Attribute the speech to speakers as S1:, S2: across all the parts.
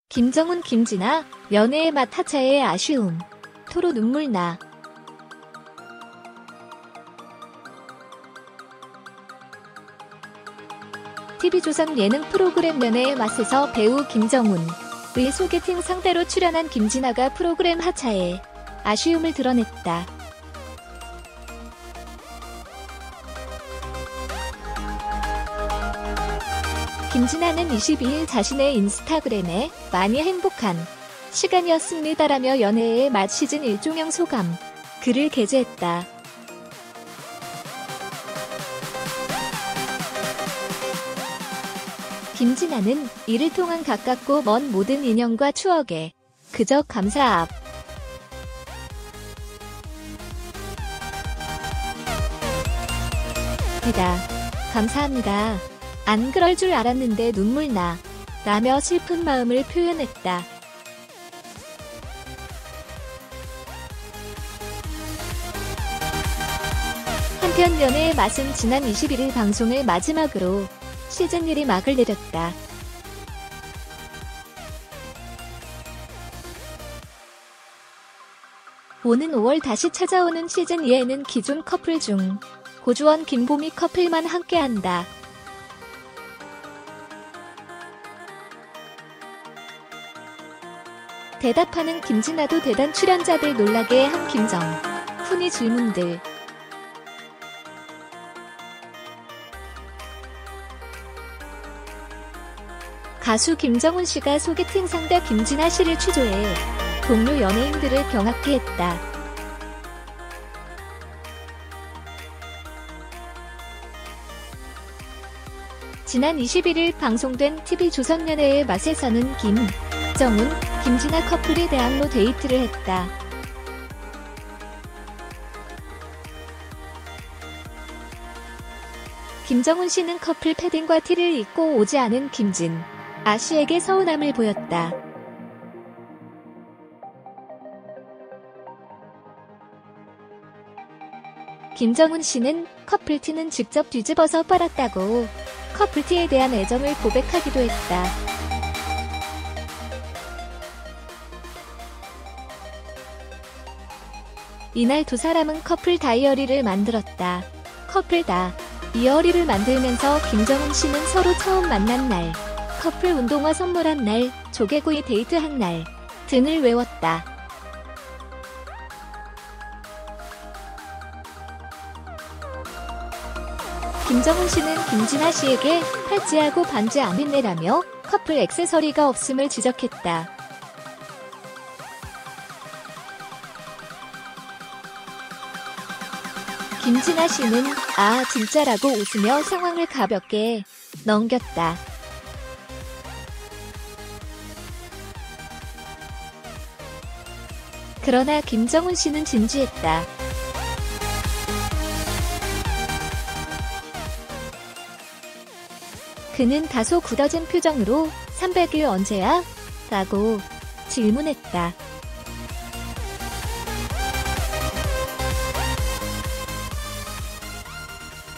S1: 김정훈 김진아, 연애의 맛 하차의 아쉬움. 토로 눈물 나. TV조선 예능 프로그램 연애의 맛에서 배우 김정훈의 소개팅 상대로 출연한 김진아가 프로그램 하차에 아쉬움을 드러냈다. 김진아는 22일 자신의 인스타그램에 많이 행복한 시간이었습니다라며 연애의 맛 시즌 1종영 소감 글을 게재했다. 김진아는 이를 통한 가깝고 먼 모든 인연과 추억에 그저 감사 이다. 감사합니다. 안 그럴 줄 알았는데 눈물 나. 라며 슬픈 마음을 표현했다. 한편 연애의 맛은 지난 21일 방송을 마지막으로 시즌 1이 막을 내렸다. 오는 5월 다시 찾아오는 시즌 2에는 기존 커플 중 고주원 김보미 커플만 함께한다. 대답하는 김진아도 대단 출연자들 놀라게 한 김정훈의 질문들. 가수 김정훈 씨가 소개팅 상대 김진아 씨를 취조해 동료 연예인들을 경악케 했다. 지난 21일 방송된 TV조선 연애의 맛에서는 김정훈, 김진아 커플이 대학로 데이트를 했다. 김정훈 씨는 커플 패딩과 티를 입고 오지 않은 김진아 씨에게 서운함을 보였다. 김정훈 씨는 커플티는 직접 뒤집어서 빨았다고 커플티에 대한 애정을 고백하기도 했다. 이날 두 사람은 커플 다이어리를 만들었다. 커플 다이어리를 만들면서 김정훈 씨는 서로 처음 만난 날, 커플 운동화 선물한 날, 조개구이 데이트한 날 등을 외웠다. 김정훈 씨는 김진아 씨에게 팔찌하고 반지 안 빛내라며 커플 액세서리가 없음을 지적했다. 김진아 씨는 아 진짜라고 웃으며 상황을 가볍게 넘겼다. 그러나 김정훈 씨는 진지했다. 그는 다소 굳어진 표정으로 300일 언제야? 라고 질문했다.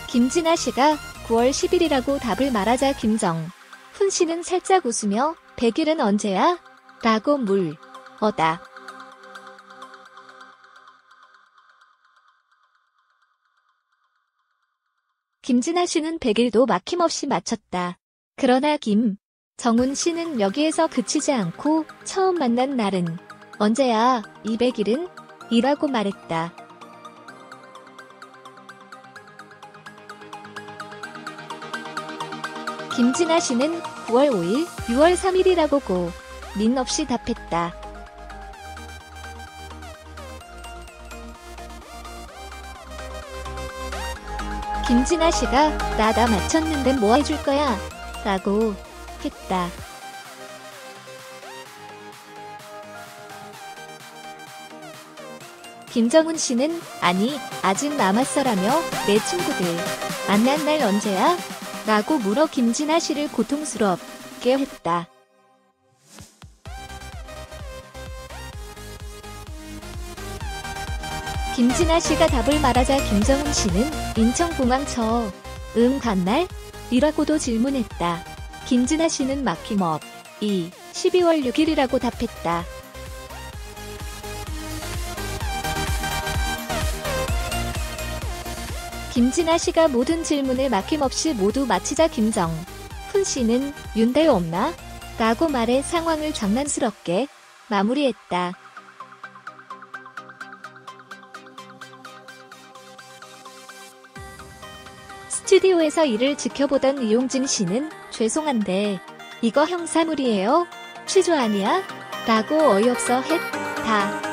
S1: 김진아 씨가 9월 10일이라고 답을 말하자 김정훈 씨는 살짝 웃으며 100일은 언제야? 라고 물었다. 김진아 씨는 100일도 막힘없이 맞췄다. 그러나 김정훈 씨는 여기에서 그치지 않고 처음 만난 날은 언제야? 200일은? 이라고 말했다. 김진아 씨는 9월 5일, 6월 3일이라고 고민 없이 답했다. 김진아 씨가 나 맞췄는데 뭐 해줄 거야? 라고 했다. 김정훈 씨는 아니 아직 남았어라며 내 친구들 만난 날 언제야? 라고 물어 김진아 씨를 고통스럽게 했다. 김진아 씨가 답을 말하자 김정훈 씨는 인천공항 처음 간 날? 이라고도 질문했다. 김진아 씨는 막힘없이 12월 6일이라고 답했다. 김진아 씨가 모든 질문을 막힘없이 모두 마치자 김정훈 씨는 윤달 없나? 라고 말해 상황을 장난스럽게 마무리했다. 스튜디오에서 이를 지켜보던 이용진 씨는 죄송한데 이거 형사물이에요? 취조 아니야? 라고 어이없어 했다.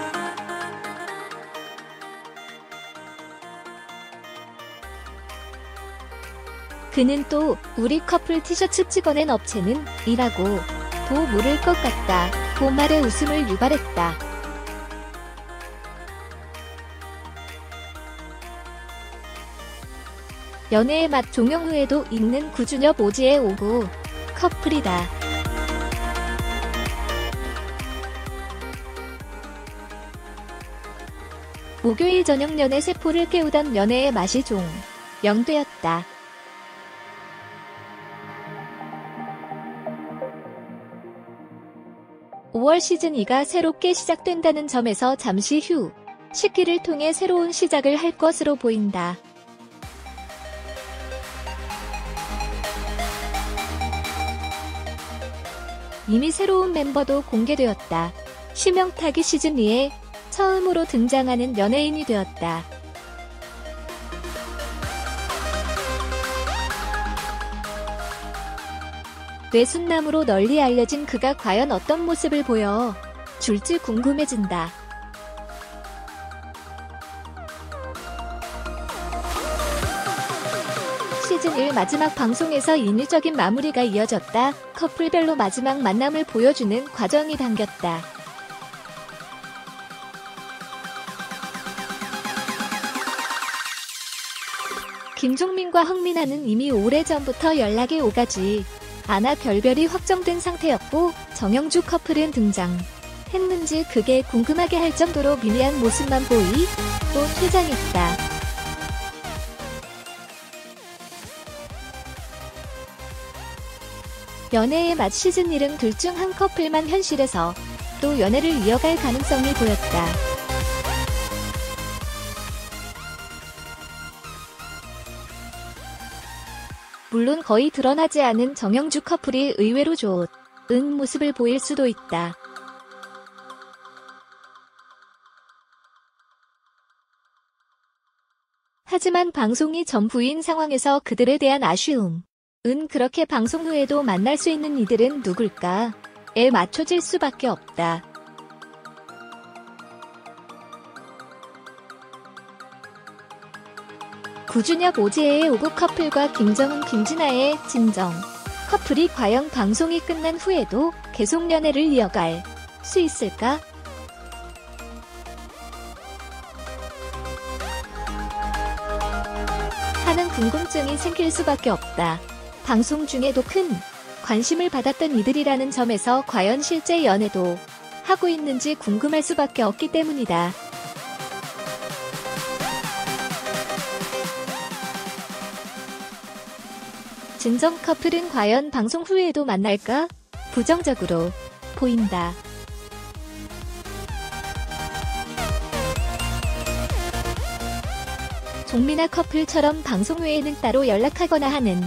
S1: 그는 또 우리 커플 티셔츠 찍어낸 업체는 이라고 도 모를 것 같다. 고 말에 웃음을 유발했다. 연애의 맛 종영후에도 있는 구준엽 오지의 오구 커플이다. 목요일 저녁 연애 세포를 깨우던 연애의 맛이 종영되었다. 5월 시즌2가 새롭게 시작된다는 점에서 잠시 휴식기를 통해 새로운 시작을 할 것으로 보인다. 이미 새로운 멤버도 공개되었다. 심영탁이 시즌2에 처음으로 등장하는 연예인이 되었다. 뇌순남으로 널리 알려진 그가 과연 어떤 모습을 보여 줄지 궁금해진다. 시즌1 마지막 방송에서 인위적인 마무리가 이어졌다. 커플별로 마지막 만남을 보여주는 과정이 담겼다. 김종민과 흥민아는 이미 오래전부터 연락이 오가지 않아 결별이 확정된 상태였고 정영주 커플은 등장했는지 그게 궁금하게 할 정도로 미미한 모습만 보이 또 퇴장했다. 연애의 맛 시즌1은 둘 중 한 커플만 현실에서 또 연애를 이어갈 가능성이 보였다. 물론 거의 드러나지 않은 정영주 커플이 의외로 좋은 모습을 보일 수도 있다. 하지만 방송이 전부인 상황에서 그들에 대한 아쉬움은 그렇게 방송 후에도 만날 수 있는 이들은 누굴까?에 맞춰질 수밖에 없다. 구준엽 오지혜의 오구 커플과 김정훈 김진아의 진정 커플이 과연 방송이 끝난 후에도 계속 연애를 이어갈 수 있을까? 하는 궁금증이 생길 수밖에 없다. 방송 중에도 큰 관심을 받았던 이들이라는 점에서 과연 실제 연애도 하고 있는지 궁금할 수밖에 없기 때문이다. 진정 커플은 과연 방송 후에도 만날까? 부정적으로 보인다. 종민아 커플처럼 방송 후에는 따로 연락하거나 하는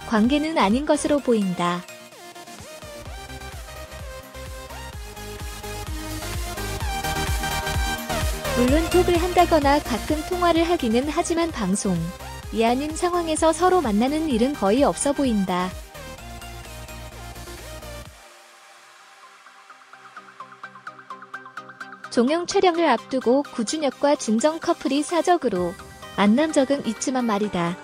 S1: 관계는 아닌 것으로 보인다. 물론 톡을 한다거나 가끔 통화를 하기는 하지만 방송이 아닌 상황에서 서로 만나는 일은 거의 없어 보인다. 종영 촬영을 앞두고 구준엽과 진정 커플이 사적으로 만난 적은 있지만 말이다.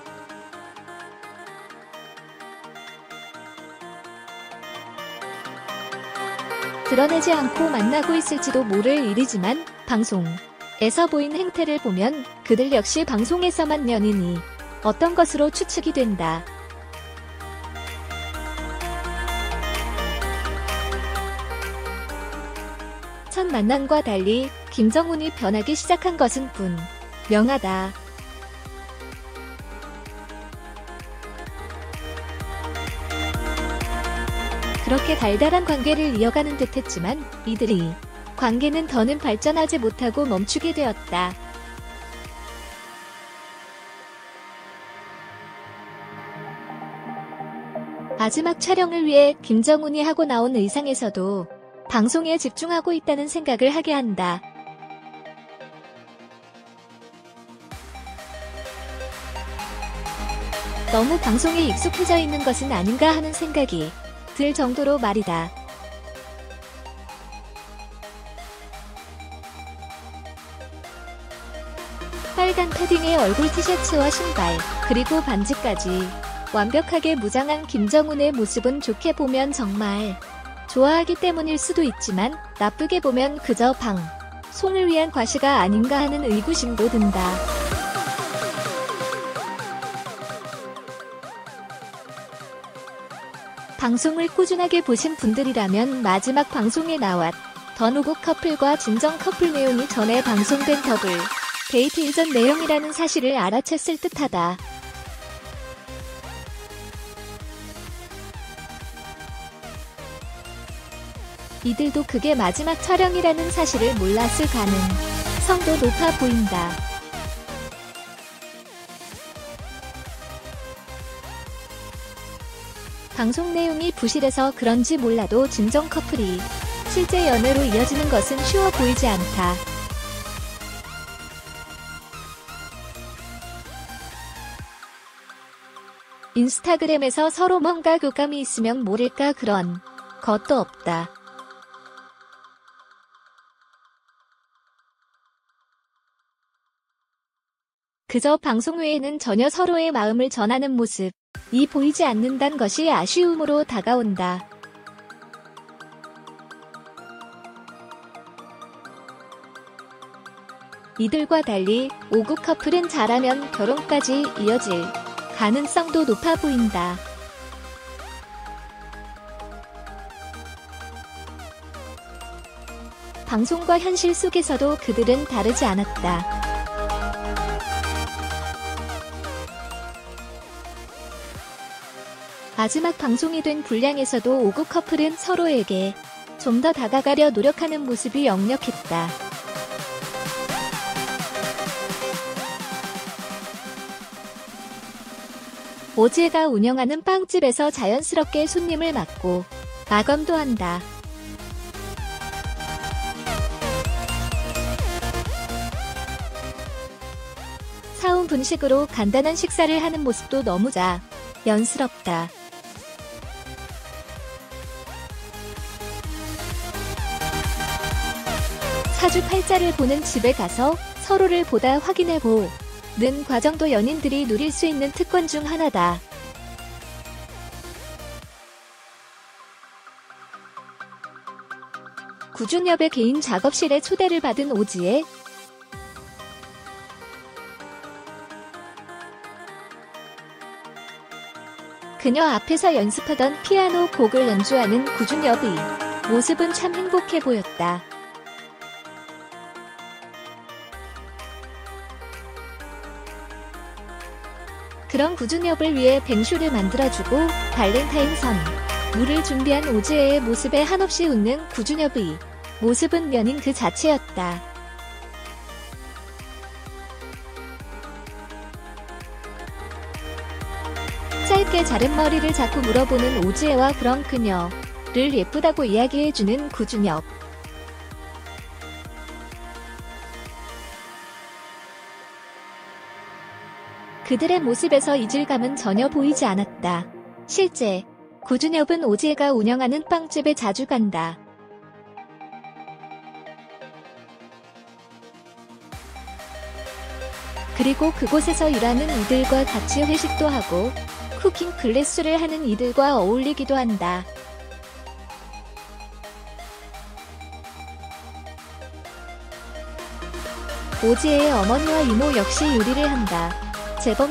S1: 드러내지 않고 만나고 있을지도 모를 일이지만 방송에서 보인 행태를 보면 그들 역시 방송에서만 연인이 어떤 것으로 추측이 된다. 첫 만남과 달리 김정훈이 변하기 시작한 것은 분명하다. 그렇게 달달한 관계를 이어가는 듯했지만 이들이 관계는 더는 발전하지 못하고 멈추게 되었다. 마지막 촬영을 위해 김정훈이 하고 나온 의상에서도 방송에 집중하고 있다는 생각을 하게 한다. 너무 방송에 익숙해져 있는 것은 아닌가 하는 생각이 들 정도로 말이다. 빨간 패딩에 얼굴 티셔츠와 신발, 그리고 반지까지 완벽하게 무장한 김정훈의 모습은 좋게 보면 정말 좋아하기 때문일 수도 있지만 나쁘게 보면 그저 방송을 위한 과시가 아닌가 하는 의구심도 든다. 방송을 꾸준하게 보신 분들이라면 마지막 방송에 나왔던 오국 커플과 진정 커플 내용이 전에 방송된 더블 데이트 이전 내용이라는 사실을 알아챘을 듯하다. 이들도 그게 마지막 촬영이라는 사실을 몰랐을 가능성도 높아 보인다. 방송 내용이 부실해서 그런지 몰라도 진정 커플이 실제 연애로 이어지는 것은 쉬워 보이지 않다. 인스타그램에서 서로 뭔가 교감이 있으면 모를까 그런 것도 없다. 그저 방송 외에는 전혀 서로의 마음을 전하는 모습이 보이지 않는다는 것이 아쉬움으로 다가온다. 이들과 달리 오국 커플은 잘하면 결혼까지 이어질 가능성도 높아 보인다. 방송과 현실 속에서도 그들은 다르지 않았다. 마지막 방송이 된 분량에서도 오국 커플은 서로에게 좀 더 다가가려 노력하는 모습이 역력했다. 오지혜가 운영하는 빵집에서 자연스럽게 손님을 맞고 마감도 한다. 사온 분식으로 간단한 식사를 하는 모습도 너무 자연스럽다. 사주팔자를 보는 집에 가서 서로를 보다 확인해보는 과정도 연인들이 누릴 수 있는 특권 중 하나다. 구준엽의 개인 작업실에 초대를 받은 오지혜. 그녀 앞에서 연습하던 피아노 곡을 연주하는 구준엽의 모습은 참 행복해 보였다. 그런 구준엽을 위해 뱅쇼를 만들어주고 발렌타인 선물을 준비한 오지혜의 모습에 한없이 웃는 구준엽의 모습은 연인 그 자체였다. 짧게 자른 머리를 자꾸 물어보는 오지혜와 그런 그녀를 예쁘다고 이야기해주는 구준엽. 그들의 모습에서 이질감은 전혀 보이지 않았다. 실제 구준엽은 오지혜가 운영하는 빵집에 자주 간다. 그리고 그곳에서 일하는 이들과 같이 회식도 하고 쿠킹 클래스를 하는 이들과 어울리기도 한다. 오지혜의 어머니와 이모 역시 요리를 한다. 제법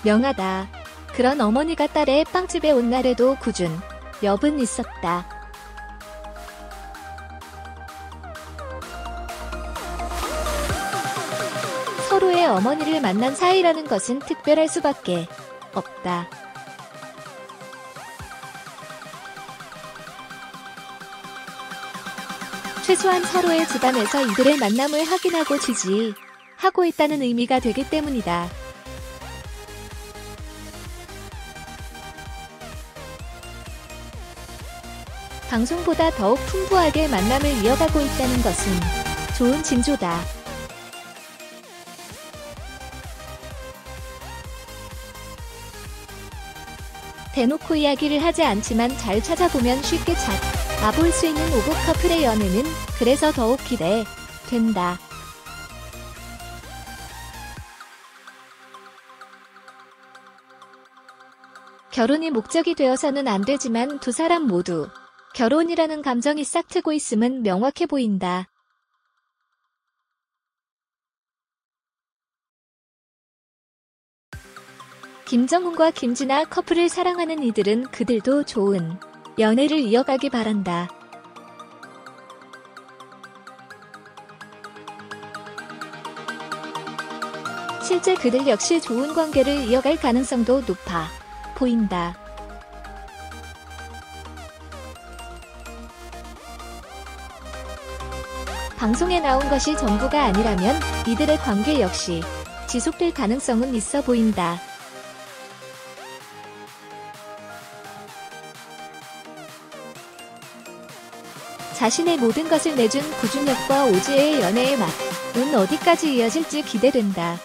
S1: 유명하다. 그런 어머니가 딸의 빵집에 온 날에도 구준엽은 있었다. 서로의 어머니를 만난 사이라는 것은 특별할 수밖에 없다. 최소한 서로의 집안에서 이들의 만남을 확인하고 지지하고 있다는 의미가 되기 때문이다. 방송보다 더욱 풍부하게 만남을 이어가고 있다는 것은 좋은 징조다. 대놓고 이야기를 하지 않지만 잘 찾아보면 쉽게 알아볼 수 있는 오브 커플의 연애는 그래서 더욱 기대된다. 결혼이 목적이 되어서는 안 되지만 두 사람 모두 결혼이라는 감정이 싹트고 있음은 명확해 보인다. 김정훈과 김진아 커플을 사랑하는 이들은 그들도 좋은 연애를 이어가기 바란다. 실제 그들 역시 좋은 관계를 이어갈 가능성도 높아 보인다. 방송에 나온 것이 전부가 아니라면 이들의 관계 역시 지속될 가능성은 있어 보인다. 자신의 모든 것을 내준 구준혁과 오지혜의 연애의 맛은 어디까지 이어질지 기대된다.